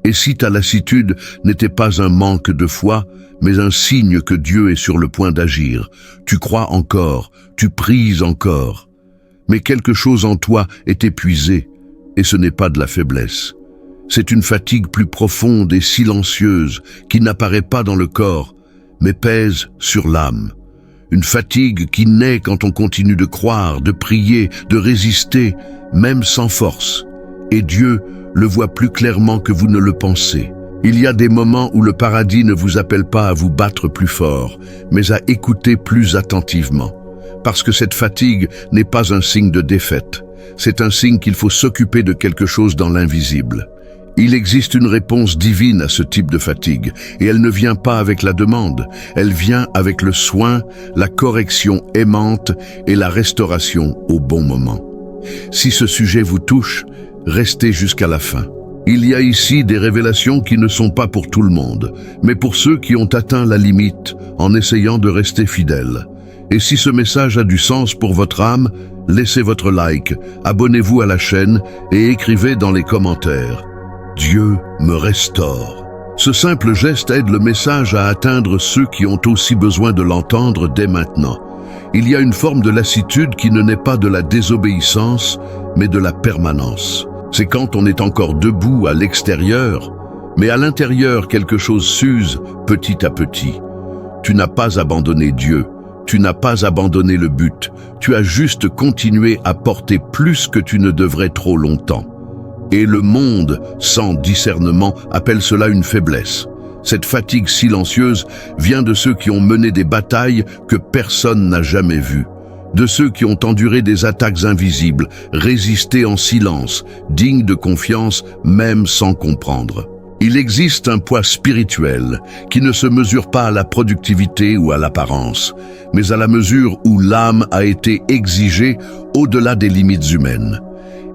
Et si ta lassitude n'était pas un manque de foi, mais un signe que Dieu est sur le point d'agir, tu crois encore, tu pries encore. Mais quelque chose en toi est épuisé, et ce n'est pas de la faiblesse. C'est une fatigue plus profonde et silencieuse qui n'apparaît pas dans le corps, mais pèse sur l'âme. Une fatigue qui naît quand on continue de croire, de prier, de résister, même sans force. Et Dieu le voit plus clairement que vous ne le pensez. Il y a des moments où le paradis ne vous appelle pas à vous battre plus fort, mais à écouter plus attentivement. Parce que cette fatigue n'est pas un signe de défaite. C'est un signe qu'il faut s'occuper de quelque chose dans l'invisible. Il existe une réponse divine à ce type de fatigue, et elle ne vient pas avec la demande, elle vient avec le soin, la correction aimante et la restauration au bon moment. Si ce sujet vous touche, restez jusqu'à la fin. Il y a ici des révélations qui ne sont pas pour tout le monde, mais pour ceux qui ont atteint la limite en essayant de rester fidèles. Et si ce message a du sens pour votre âme, laissez votre like, abonnez-vous à la chaîne et écrivez dans les commentaires. Dieu me restaure. Ce simple geste aide le message à atteindre ceux qui ont aussi besoin de l'entendre dès maintenant. Il y a une forme de lassitude qui ne naît pas de la désobéissance, mais de la permanence. C'est quand on est encore debout à l'extérieur, mais à l'intérieur quelque chose s'use petit à petit. Tu n'as pas abandonné Dieu, tu n'as pas abandonné le but, tu as juste continué à porter plus que tu ne devrais trop longtemps. Et le monde, sans discernement, appelle cela une faiblesse. Cette fatigue silencieuse vient de ceux qui ont mené des batailles que personne n'a jamais vues. De ceux qui ont enduré des attaques invisibles, résisté en silence, dignes de confiance, même sans comprendre. Il existe un poids spirituel qui ne se mesure pas à la productivité ou à l'apparence, mais à la mesure où l'âme a été exigée au-delà des limites humaines.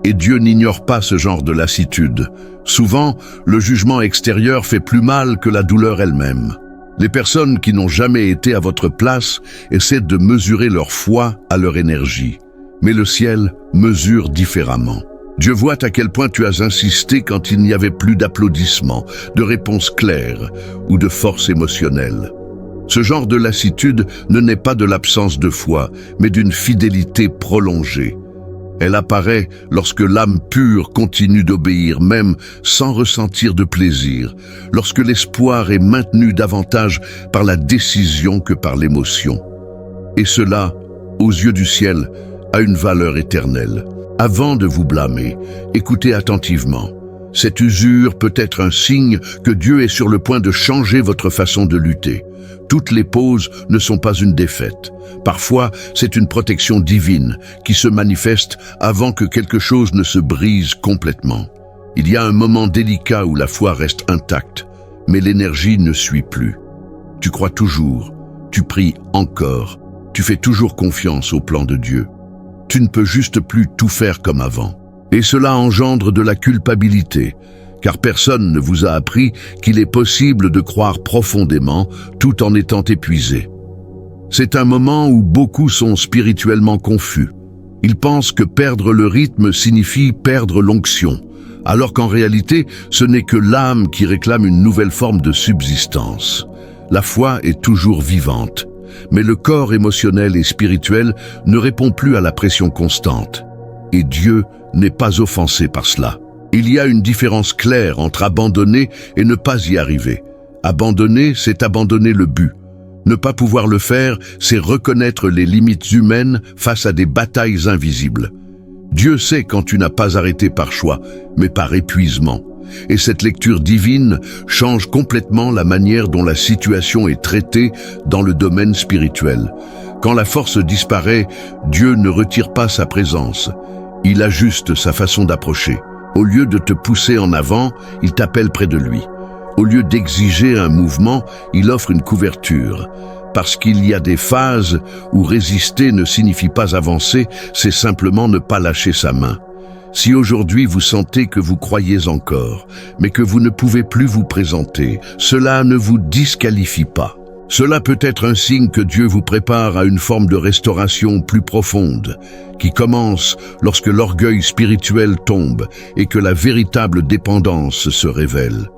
Et Dieu n'ignore pas ce genre de lassitude. Souvent, le jugement extérieur fait plus mal que la douleur elle-même. Les personnes qui n'ont jamais été à votre place essaient de mesurer leur foi à leur énergie. Mais le ciel mesure différemment. Dieu voit à quel point tu as insisté quand il n'y avait plus d'applaudissements, de réponses claires ou de force émotionnelle. Ce genre de lassitude ne naît pas de l'absence de foi, mais d'une fidélité prolongée. Elle apparaît lorsque l'âme pure continue d'obéir, même sans ressentir de plaisir, lorsque l'espoir est maintenu davantage par la décision que par l'émotion. Et cela, aux yeux du ciel, a une valeur éternelle. Avant de vous blâmer, écoutez attentivement. Cette usure peut être un signe que Dieu est sur le point de changer votre façon de lutter. Toutes les pauses ne sont pas une défaite. Parfois, c'est une protection divine qui se manifeste avant que quelque chose ne se brise complètement. Il y a un moment délicat où la foi reste intacte, mais l'énergie ne suit plus. Tu crois toujours, tu pries encore, tu fais toujours confiance au plan de Dieu. Tu ne peux juste plus tout faire comme avant. Et cela engendre de la culpabilité, car personne ne vous a appris qu'il est possible de croire profondément tout en étant épuisé. C'est un moment où beaucoup sont spirituellement confus. Ils pensent que perdre le rythme signifie perdre l'onction, alors qu'en réalité, ce n'est que l'âme qui réclame une nouvelle forme de subsistance. La foi est toujours vivante, mais le corps émotionnel et spirituel ne répond plus à la pression constante. Et Dieu n'est pas offensé par cela. Il y a une différence claire entre abandonner et ne pas y arriver. Abandonner, c'est abandonner le but. Ne pas pouvoir le faire, c'est reconnaître les limites humaines face à des batailles invisibles. Dieu sait quand tu n'as pas arrêté par choix, mais par épuisement. Et cette lecture divine change complètement la manière dont la situation est traitée dans le domaine spirituel. Quand la force disparaît, Dieu ne retire pas sa présence. Il ajuste sa façon d'approcher. Au lieu de te pousser en avant, il t'appelle près de lui. Au lieu d'exiger un mouvement, il offre une couverture. Parce qu'il y a des phases où résister ne signifie pas avancer, c'est simplement ne pas lâcher sa main. Si aujourd'hui vous sentez que vous croyez encore, mais que vous ne pouvez plus vous présenter, cela ne vous disqualifie pas. Cela peut être un signe que Dieu vous prépare à une forme de restauration plus profonde, qui commence lorsque l'orgueil spirituel tombe et que la véritable dépendance se révèle.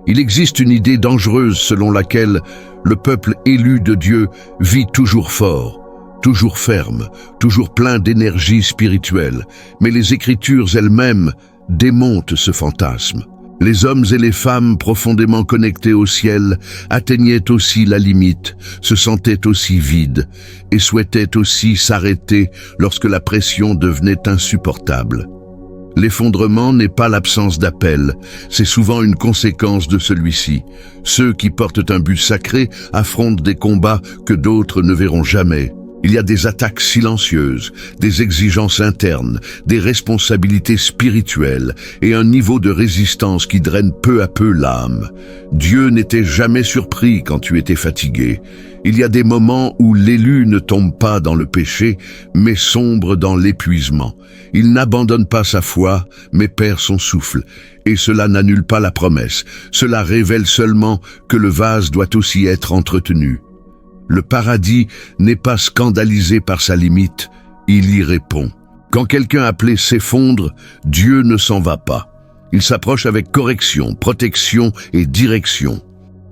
Il existe une idée dangereuse selon laquelle le peuple élu de Dieu vit toujours fort, toujours ferme, toujours plein d'énergie spirituelle. Mais les Écritures elles-mêmes démontent ce fantasme. Les hommes et les femmes profondément connectés au ciel atteignaient aussi la limite, se sentaient aussi vides et souhaitaient aussi s'arrêter lorsque la pression devenait insupportable. L'effondrement n'est pas l'absence d'appel, c'est souvent une conséquence de celui-ci. Ceux qui portent un but sacré affrontent des combats que d'autres ne verront jamais. Il y a des attaques silencieuses, des exigences internes, des responsabilités spirituelles et un niveau de résistance qui draine peu à peu l'âme. Dieu n'était jamais surpris quand tu étais fatigué. Il y a des moments où l'élu ne tombe pas dans le péché, mais sombre dans l'épuisement. Il n'abandonne pas sa foi, mais perd son souffle. Et cela n'annule pas la promesse. Cela révèle seulement que le vase doit aussi être entretenu. Le paradis n'est pas scandalisé par sa limite, il y répond. Quand quelqu'un appelé s'effondre, Dieu ne s'en va pas. Il s'approche avec correction, protection et direction.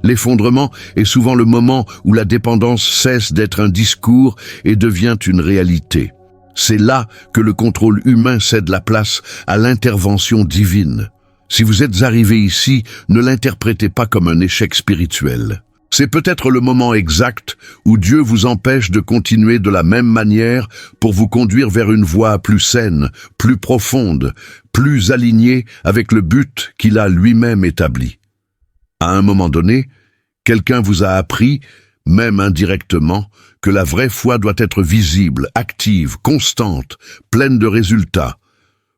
L'effondrement est souvent le moment où la dépendance cesse d'être un discours et devient une réalité. C'est là que le contrôle humain cède la place à l'intervention divine. Si vous êtes arrivé ici, ne l'interprétez pas comme un échec spirituel. C'est peut-être le moment exact où Dieu vous empêche de continuer de la même manière pour vous conduire vers une voie plus saine, plus profonde, plus alignée avec le but qu'il a lui-même établi. À un moment donné, quelqu'un vous a appris, même indirectement, que la vraie foi doit être visible, active, constante, pleine de résultats,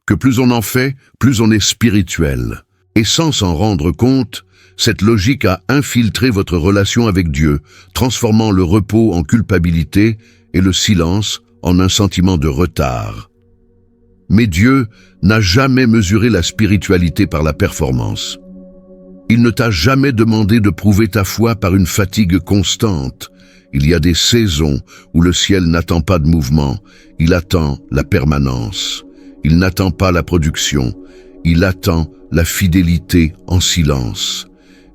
que plus on en fait, plus on est spirituel. Et sans s'en rendre compte, cette logique a infiltré votre relation avec Dieu, transformant le repos en culpabilité et le silence en un sentiment de retard. Mais Dieu n'a jamais mesuré la spiritualité par la performance. Il ne t'a jamais demandé de prouver ta foi par une fatigue constante. Il y a des saisons où le ciel n'attend pas de mouvement, il attend la permanence. Il n'attend pas la production, il attend la fidélité en silence.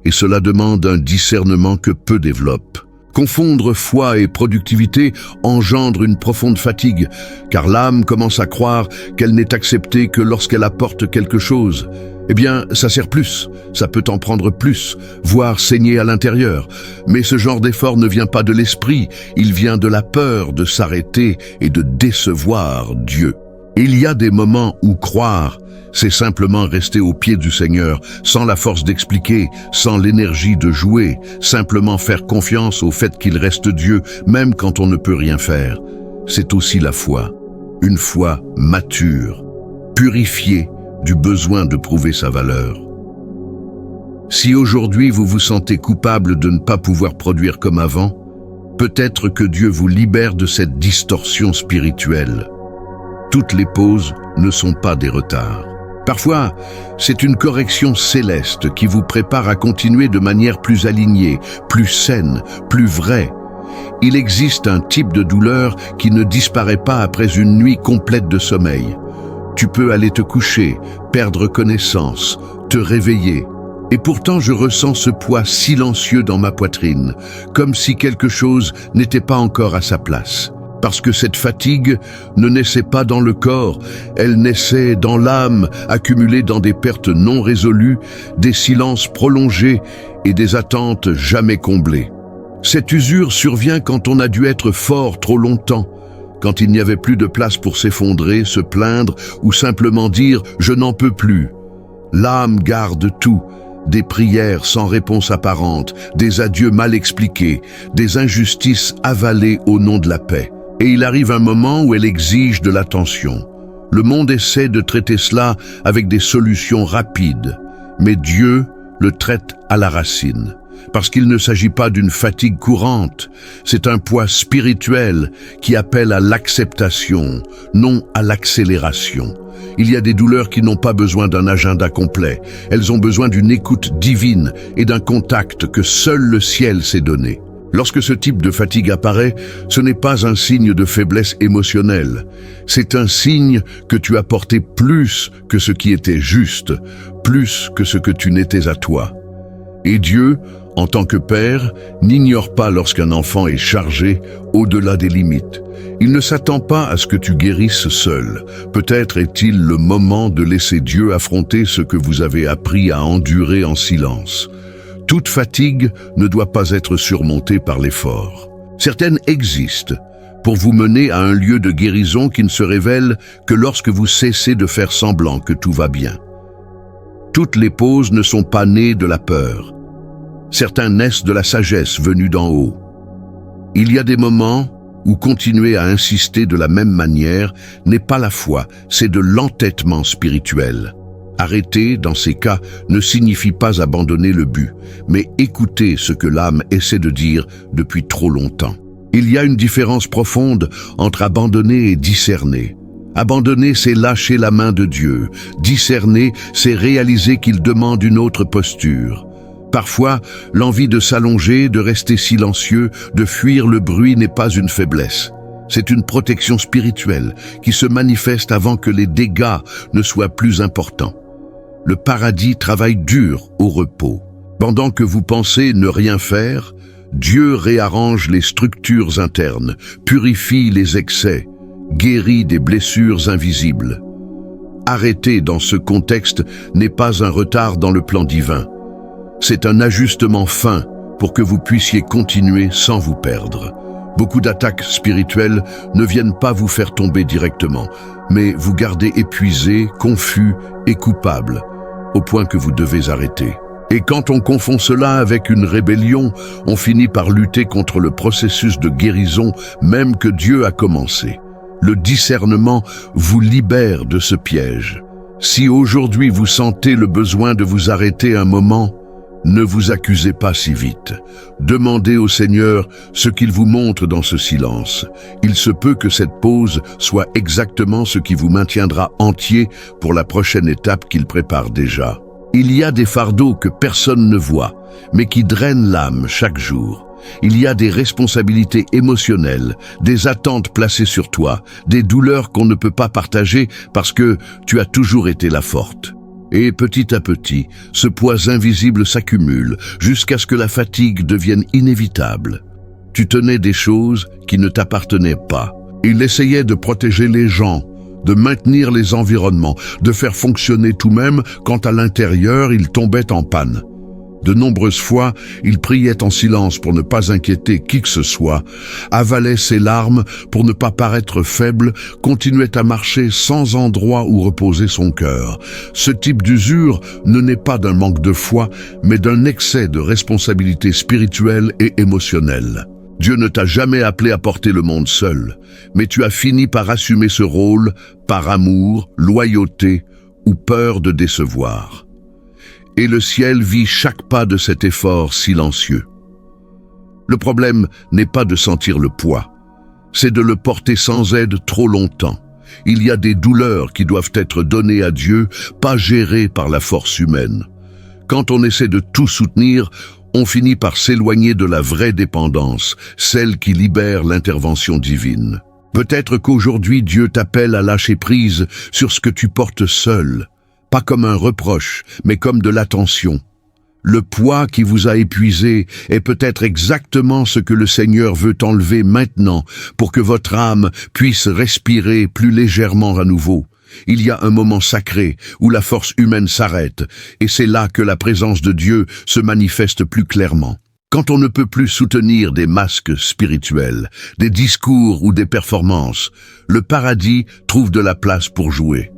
Et cela demande un discernement que peu développent. Confondre foi et productivité engendre une profonde fatigue, car l'âme commence à croire qu'elle n'est acceptée que lorsqu'elle apporte quelque chose. Eh bien, ça sert plus, ça peut en prendre plus, voire saigner à l'intérieur. Mais ce genre d'effort ne vient pas de l'esprit, il vient de la peur de s'arrêter et de décevoir Dieu. Il y a des moments où croire, c'est simplement rester au pied du Seigneur, sans la force d'expliquer, sans l'énergie de jouer, simplement faire confiance au fait qu'il reste Dieu, même quand on ne peut rien faire. C'est aussi la foi, une foi mature, purifiée du besoin de prouver sa valeur. Si aujourd'hui vous vous sentez coupable de ne pas pouvoir produire comme avant, peut-être que Dieu vous libère de cette distorsion spirituelle. Toutes les pauses ne sont pas des retards. Parfois, c'est une correction céleste qui vous prépare à continuer de manière plus alignée, plus saine, plus vraie. Il existe un type de douleur qui ne disparaît pas après une nuit complète de sommeil. Tu peux aller te coucher, perdre connaissance, te réveiller. Et pourtant je ressens ce poids silencieux dans ma poitrine, comme si quelque chose n'était pas encore à sa place. Parce que cette fatigue ne naissait pas dans le corps, elle naissait dans l'âme, accumulée dans des pertes non résolues, des silences prolongés et des attentes jamais comblées. Cette usure survient quand on a dû être fort trop longtemps, quand il n'y avait plus de place pour s'effondrer, se plaindre ou simplement dire « je n'en peux plus ». L'âme garde tout, des prières sans réponse apparente, des adieux mal expliqués, des injustices avalées au nom de la paix. Et il arrive un moment où elle exige de l'attention. Le monde essaie de traiter cela avec des solutions rapides, mais Dieu le traite à la racine. Parce qu'il ne s'agit pas d'une fatigue courante, c'est un poids spirituel qui appelle à l'acceptation, non à l'accélération. Il y a des douleurs qui n'ont pas besoin d'un agenda complet, elles ont besoin d'une écoute divine et d'un contact que seul le ciel sait donner. Lorsque ce type de fatigue apparaît, ce n'est pas un signe de faiblesse émotionnelle. C'est un signe que tu as porté plus que ce qui était juste, plus que ce que tu n'étais à toi. Et Dieu, en tant que Père, n'ignore pas lorsqu'un enfant est chargé au-delà des limites. Il ne s'attend pas à ce que tu guérisses seul. Peut-être est-il le moment de laisser Dieu affronter ce que vous avez appris à endurer en silence. Toute fatigue ne doit pas être surmontée par l'effort. Certaines existent pour vous mener à un lieu de guérison qui ne se révèle que lorsque vous cessez de faire semblant que tout va bien. Toutes les pauses ne sont pas nées de la peur. Certains naissent de la sagesse venue d'en haut. Il y a des moments où continuer à insister de la même manière n'est pas la foi, c'est de l'entêtement spirituel. Arrêter, dans ces cas, ne signifie pas abandonner le but, mais écouter ce que l'âme essaie de dire depuis trop longtemps. Il y a une différence profonde entre abandonner et discerner. Abandonner, c'est lâcher la main de Dieu. Discerner, c'est réaliser qu'il demande une autre posture. Parfois, l'envie de s'allonger, de rester silencieux, de fuir le bruit n'est pas une faiblesse. C'est une protection spirituelle qui se manifeste avant que les dégâts ne soient plus importants. Le paradis travaille dur au repos. Pendant que vous pensez ne rien faire, Dieu réarrange les structures internes, purifie les excès, guérit des blessures invisibles. Arrêter dans ce contexte n'est pas un retard dans le plan divin. C'est un ajustement fin pour que vous puissiez continuer sans vous perdre. Beaucoup d'attaques spirituelles ne viennent pas vous faire tomber directement, mais vous garder épuisé, confus et coupable, au point que vous devez arrêter. Et quand on confond cela avec une rébellion, on finit par lutter contre le processus de guérison même que Dieu a commencé. Le discernement vous libère de ce piège. Si aujourd'hui vous sentez le besoin de vous arrêter un moment, ne vous accusez pas si vite. Demandez au Seigneur ce qu'il vous montre dans ce silence. Il se peut que cette pause soit exactement ce qui vous maintiendra entier pour la prochaine étape qu'il prépare déjà. Il y a des fardeaux que personne ne voit, mais qui drainent l'âme chaque jour. Il y a des responsabilités émotionnelles, des attentes placées sur toi, des douleurs qu'on ne peut pas partager parce que tu as toujours été la forte. Et petit à petit, ce poids invisible s'accumule jusqu'à ce que la fatigue devienne inévitable. Tu tenais des choses qui ne t'appartenaient pas. Il essayait de protéger les gens, de maintenir les environnements, de faire fonctionner tout même quand à l'intérieur il tombait en panne. De nombreuses fois, il priait en silence pour ne pas inquiéter qui que ce soit, avalait ses larmes pour ne pas paraître faible, continuait à marcher sans endroit où reposer son cœur. Ce type d'usure ne naît pas d'un manque de foi, mais d'un excès de responsabilité spirituelle et émotionnelle. Dieu ne t'a jamais appelé à porter le monde seul, mais tu as fini par assumer ce rôle par amour, loyauté ou peur de décevoir. Et le ciel vit chaque pas de cet effort silencieux. Le problème n'est pas de sentir le poids, c'est de le porter sans aide trop longtemps. Il y a des douleurs qui doivent être données à Dieu, pas gérées par la force humaine. Quand on essaie de tout soutenir, on finit par s'éloigner de la vraie dépendance, celle qui libère l'intervention divine. Peut-être qu'aujourd'hui Dieu t'appelle à lâcher prise sur ce que tu portes seul, pas comme un reproche, mais comme de l'attention. Le poids qui vous a épuisé est peut-être exactement ce que le Seigneur veut enlever maintenant pour que votre âme puisse respirer plus légèrement à nouveau. Il y a un moment sacré où la force humaine s'arrête, et c'est là que la présence de Dieu se manifeste plus clairement. Quand on ne peut plus soutenir des masques spirituels, des discours ou des performances, le paradis trouve de la place pour jouer.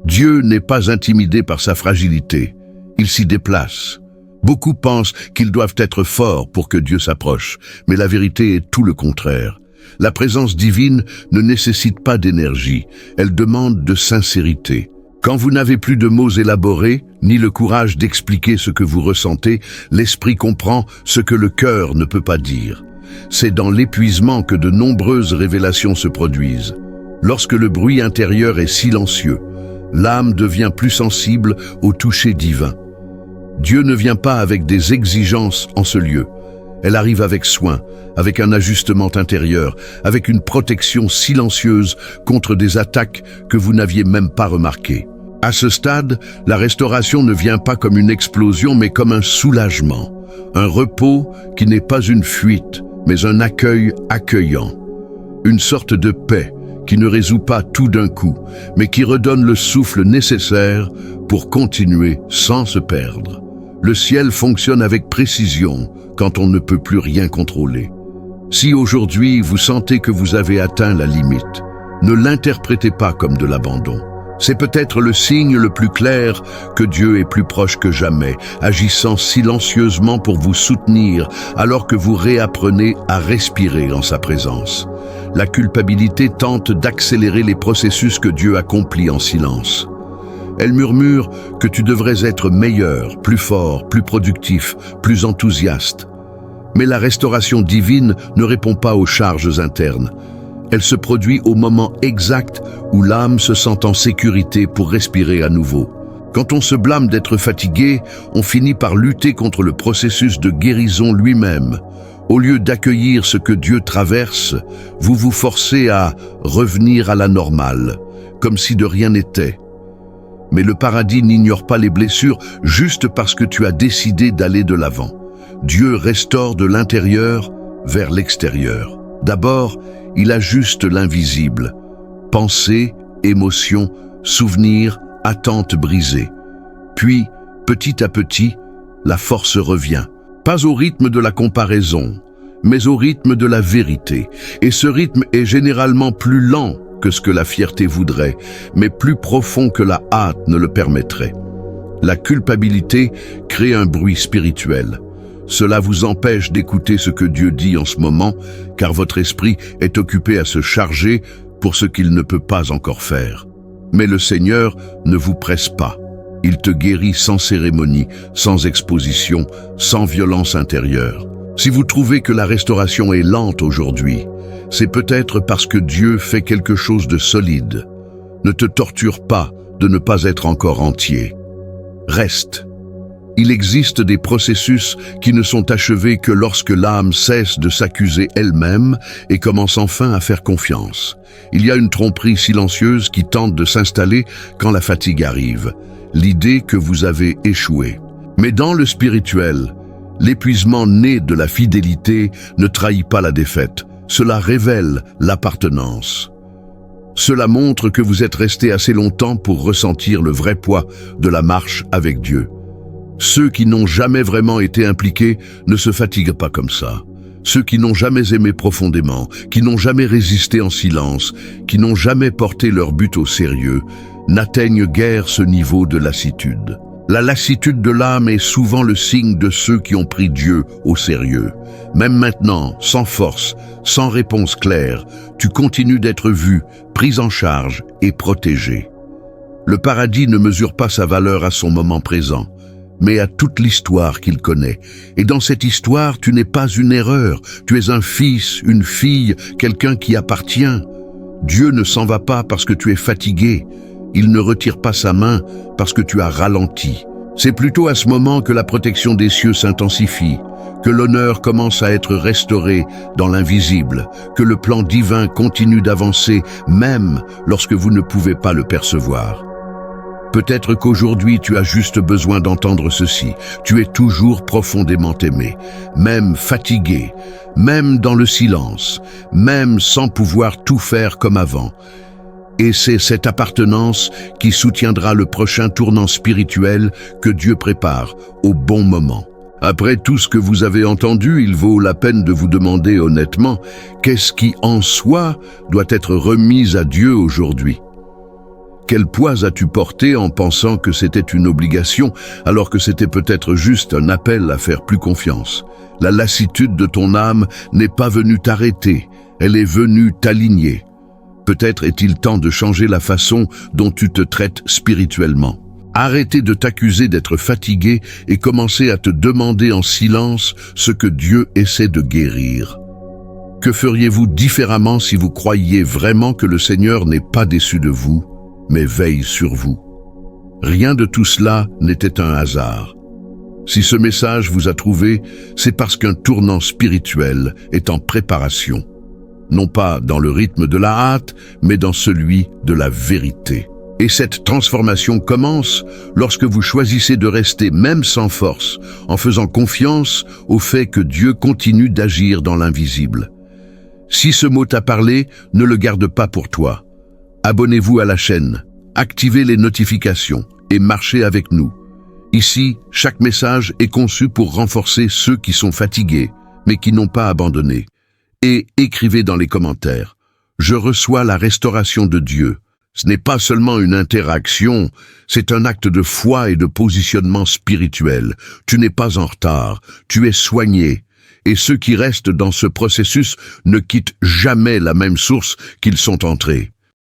Dieu n'est pas intimidé par sa fragilité, il s'y déplace. Beaucoup pensent qu'ils doivent être forts pour que Dieu s'approche, mais la vérité est tout le contraire. La présence divine ne nécessite pas d'énergie, elle demande de sincérité. Quand vous n'avez plus de mots élaborés, ni le courage d'expliquer ce que vous ressentez, l'esprit comprend ce que le cœur ne peut pas dire. C'est dans l'épuisement que de nombreuses révélations se produisent. Lorsque le bruit intérieur est silencieux, l'âme devient plus sensible au toucher divin. Dieu ne vient pas avec des exigences en ce lieu. Elle arrive avec soin, avec un ajustement intérieur, avec une protection silencieuse contre des attaques que vous n'aviez même pas remarquées. À ce stade, la restauration ne vient pas comme une explosion, mais comme un soulagement, un repos qui n'est pas une fuite, mais un accueil accueillant, une sorte de paix qui ne résout pas tout d'un coup, mais qui redonne le souffle nécessaire pour continuer sans se perdre. Le ciel fonctionne avec précision quand on ne peut plus rien contrôler. Si aujourd'hui vous sentez que vous avez atteint la limite, ne l'interprétez pas comme de l'abandon. C'est peut-être le signe le plus clair que Dieu est plus proche que jamais, agissant silencieusement pour vous soutenir alors que vous réapprenez à respirer en sa présence. La culpabilité tente d'accélérer les processus que Dieu accomplit en silence. Elle murmure que tu devrais être meilleur, plus fort, plus productif, plus enthousiaste. Mais la restauration divine ne répond pas aux charges internes. Elle se produit au moment exact où l'âme se sent en sécurité pour respirer à nouveau. Quand on se blâme d'être fatigué, on finit par lutter contre le processus de guérison lui-même. Au lieu d'accueillir ce que Dieu traverse, vous vous forcez à revenir à la normale, comme si de rien n'était. Mais le paradis n'ignore pas les blessures juste parce que tu as décidé d'aller de l'avant. Dieu restaure de l'intérieur vers l'extérieur. D'abord, il ajuste l'invisible. Pensée, émotion, souvenir, attente brisée. Puis, petit à petit, la force revient. Pas au rythme de la comparaison, mais au rythme de la vérité. Et ce rythme est généralement plus lent que ce que la fierté voudrait, mais plus profond que la hâte ne le permettrait. La culpabilité crée un bruit spirituel. Cela vous empêche d'écouter ce que Dieu dit en ce moment, car votre esprit est occupé à se charger pour ce qu'il ne peut pas encore faire. Mais le Seigneur ne vous presse pas. Il te guérit sans cérémonie, sans exposition, sans violence intérieure. Si vous trouvez que la restauration est lente aujourd'hui, c'est peut-être parce que Dieu fait quelque chose de solide. Ne te torture pas de ne pas être encore entier. Reste. Il existe des processus qui ne sont achevés que lorsque l'âme cesse de s'accuser elle-même et commence enfin à faire confiance. Il y a une tromperie silencieuse qui tente de s'installer quand la fatigue arrive, l'idée que vous avez échoué. Mais dans le spirituel, l'épuisement né de la fidélité ne trahit pas la défaite. Cela révèle l'appartenance. Cela montre que vous êtes resté assez longtemps pour ressentir le vrai poids de la marche avec Dieu. Ceux qui n'ont jamais vraiment été impliqués ne se fatiguent pas comme ça. Ceux qui n'ont jamais aimé profondément, qui n'ont jamais résisté en silence, qui n'ont jamais porté leur but au sérieux, n'atteignent guère ce niveau de lassitude. La lassitude de l'âme est souvent le signe de ceux qui ont pris Dieu au sérieux. Même maintenant, sans force, sans réponse claire, tu continues d'être vu, pris en charge et protégé. Le paradis ne mesure pas sa valeur à son moment présent, mais à toute l'histoire qu'il connaît. Et dans cette histoire, tu n'es pas une erreur, tu es un fils, une fille, quelqu'un qui appartient. Dieu ne s'en va pas parce que tu es fatigué, il ne retire pas sa main parce que tu as ralenti. C'est plutôt à ce moment que la protection des cieux s'intensifie, que l'honneur commence à être restauré dans l'invisible, que le plan divin continue d'avancer même lorsque vous ne pouvez pas le percevoir. Peut-être qu'aujourd'hui tu as juste besoin d'entendre ceci. Tu es toujours profondément aimé, même fatigué, même dans le silence, même sans pouvoir tout faire comme avant. Et c'est cette appartenance qui soutiendra le prochain tournant spirituel que Dieu prépare au bon moment. Après tout ce que vous avez entendu, il vaut la peine de vous demander honnêtement, qu'est-ce qui en soi doit être remis à Dieu aujourd'hui ? Quel poids as-tu porté en pensant que c'était une obligation, alors que c'était peut-être juste un appel à faire plus confiance? La lassitude de ton âme n'est pas venue t'arrêter, elle est venue t'aligner. Peut-être est-il temps de changer la façon dont tu te traites spirituellement. Arrêtez de t'accuser d'être fatigué et commencez à te demander en silence ce que Dieu essaie de guérir. Que feriez-vous différemment si vous croyiez vraiment que le Seigneur n'est pas déçu de vous, mais veille sur vous? Rien de tout cela n'était un hasard. Si ce message vous a trouvé, c'est parce qu'un tournant spirituel est en préparation. Non pas dans le rythme de la hâte, mais dans celui de la vérité. Et cette transformation commence lorsque vous choisissez de rester même sans force, en faisant confiance au fait que Dieu continue d'agir dans l'invisible. Si ce mot t'a parlé, ne le garde pas pour toi. Abonnez-vous à la chaîne, activez les notifications et marchez avec nous. Ici, chaque message est conçu pour renforcer ceux qui sont fatigués, mais qui n'ont pas abandonné. Et écrivez dans les commentaires, « Je reçois la restauration de Dieu ». Ce n'est pas seulement une interaction, c'est un acte de foi et de positionnement spirituel. Tu n'es pas en retard, tu es soigné. Et ceux qui restent dans ce processus ne quittent jamais la même source qu'ils sont entrés.